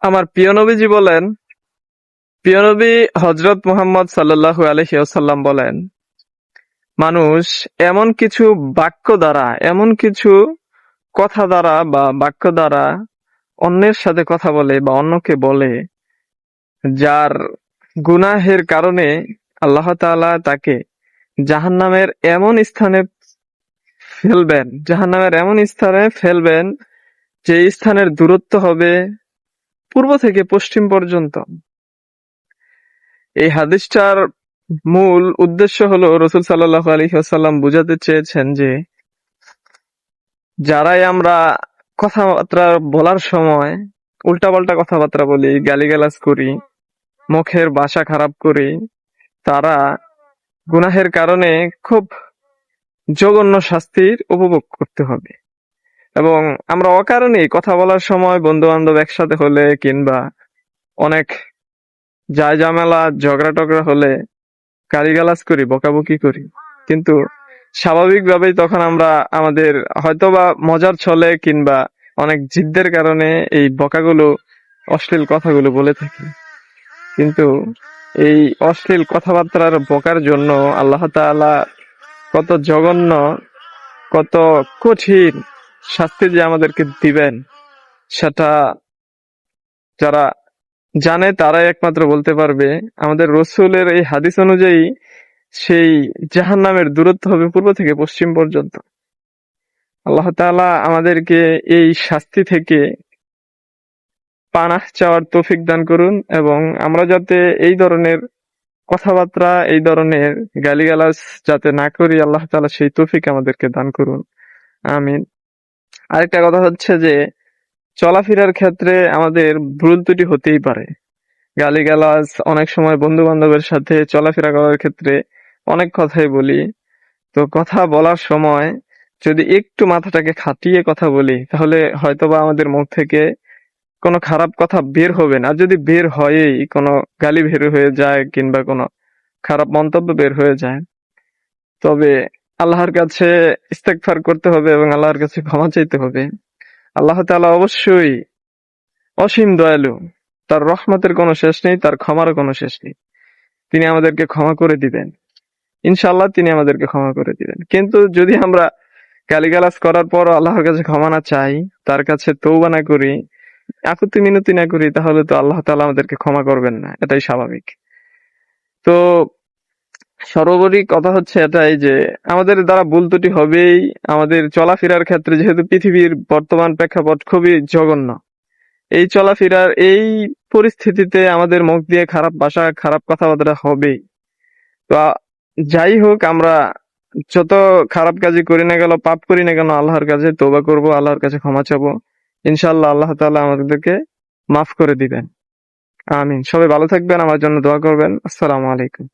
আমার প্রিয় নবীজি বলেন, প্রিয় নবী হযরত মুহাম্মদ সাল্লাল্লাহু আলাইহি ওয়াসাল্লাম বলেন, মানুষ এমন কিছু বাক্য দ্বারা, এমন কিছু কথা দ্বারা বা বাক্য দ্বারা অন্যের সাথে কথা বলে বা অন্যকে বলে, যার গুনাহের কারণে আল্লাহ তাআলা তাকে জাহান্নামের এমন স্থানে ফেলবেন যে স্থানের দূরত্ব হবে পূর্ব থেকে পশ্চিম পর্যন্ত। এই হাদিসটার মূল উদ্দেশ্য হলো রাসূল সাল্লাল্লাহু আলাইহি ওয়াসাল্লাম বুঝাতে চেয়েছেন যে যারাই আমরা কথাবার্তা বলার সময় উল্টাপাল্টা কথাবার্তা বলি, গালিগালাজ করি, মুখের ভাষা খারাপ করি, তারা গুনাহের কারণে খুব জঘন্য শাস্তির উপভোগ করতে হবে। এবং আমরা অকারণেই কথা বলার সময় বন্ধু-বান্ধব একসাথে হলে কিংবা অনেক ঝামেলা ঝগড়া টগড়া হলে গালিগালাজ করি, বকাবকি করি, কিন্তু স্বাভাবিকভাবেই তখন আমরা আমাদের হয়তোবা মজার ছলে কিংবা অনেক জিদ্দের কারণে এই বকাগুলো, অশ্লীল কথাগুলো বলে থাকি। কিন্তু এই অশ্লীল কথাবার্তার বকার জন্য আল্লাহ তাআলা কত জঘন্য, কত কঠিন শাস্তি যে আমাদেরকে দিবেন, সেটা যারা জানে তারাই একমাত্র বলতে পারবে। আমাদের রাসূলের এই হাদিস অনুযায়ী সেই জাহান্নামের দূরত্ব হবে পূর্ব থেকে পশ্চিম পর্যন্ত। আল্লাহ তাআলা আমাদেরকে এই শাস্তি থেকে পানাহ চাওয়ার তৌফিক দান করুন এবং আমরা যাতে এই ধরনের কথাবার্তা, এই ধরনের গালিগালাজ যাতে না করি, আল্লাহ তাআলা সেই তৌফিক আমাদেরকে দান করুন। আমিন। আরেকটা কথা হচ্ছে যে চলাফেরার ক্ষেত্রে আমাদের ভুল ত্রুটি হতেই পারে। গালিগালাজ অনেক সময় বন্ধু বান্ধবের সাথে চলাফেরা করার ক্ষেত্রে অনেক কথাই বলি। তো কথা বলার সময় যদি একটু মাথাটাকে খাটিয়ে কথা বলি, তাহলে হয়তোবা আমাদের মুখ থেকে কোনো খারাপ কথা বের হবে না। আর যদি বের হয়ই, কোনো গালি বের হয়ে যায় কিংবা কোনো খারাপ মন্তব্য বের হয়ে যায়, তবে আল্লাহর কাছে ইস্তেগফার করতে হবে এবং আল্লাহর কাছে ক্ষমা চাইতে হবে। আল্লাহ তাআলা অবশ্যই অসীম দয়ালু, তার রহমতের কোনো শেষ নেই, তার ক্ষমারও কোনো শেষ নেই। তিনি আমাদেরকে ক্ষমা করে দিবেন, ইনশাআল্লাহ তিনি আমাদেরকে ক্ষমা করে দিবেন। কিন্তু যদি আমরা গালিগালাজ করার পর আল্লাহর কাছে ক্ষমা না চাই, তার কাছে তওবা না করি, আকুতি মিনতি না করি, তাহলে তো আল্লাহ তাআলা আমাদেরকে ক্ষমা করবেন না, এটাই স্বাভাবিক। তো সর্বোপরি কথা হচ্ছে এটাই যে আমাদের দ্বারা ভুল ত্রুটি হবেই। আমাদের চলাফেরার ক্ষেত্রে, যেহেতু পৃথিবীর বর্তমান প্রেক্ষাপট খুবই জঘন্য, এই চলাফেরার এই পরিস্থিতিতে আমাদের মুখ দিয়ে খারাপ ভাষা, খারাপ কথাবার্তা হবেই। তো যাই হোক, আমরা যত খারাপ কাজই করি না কেন, পাপ করি না কেন, আল্লাহর কাছে তওবা করব, আল্লাহর কাছে ক্ষমা চাবো। ইনশাআল্লাহ আল্লাহ তাআলা আমাদেরকে মাফ করে দিবেন। আমিন। সবাই ভালো থাকবেন, আমার জন্য দোয়া করবেন। আসসালামু আলাইকুম।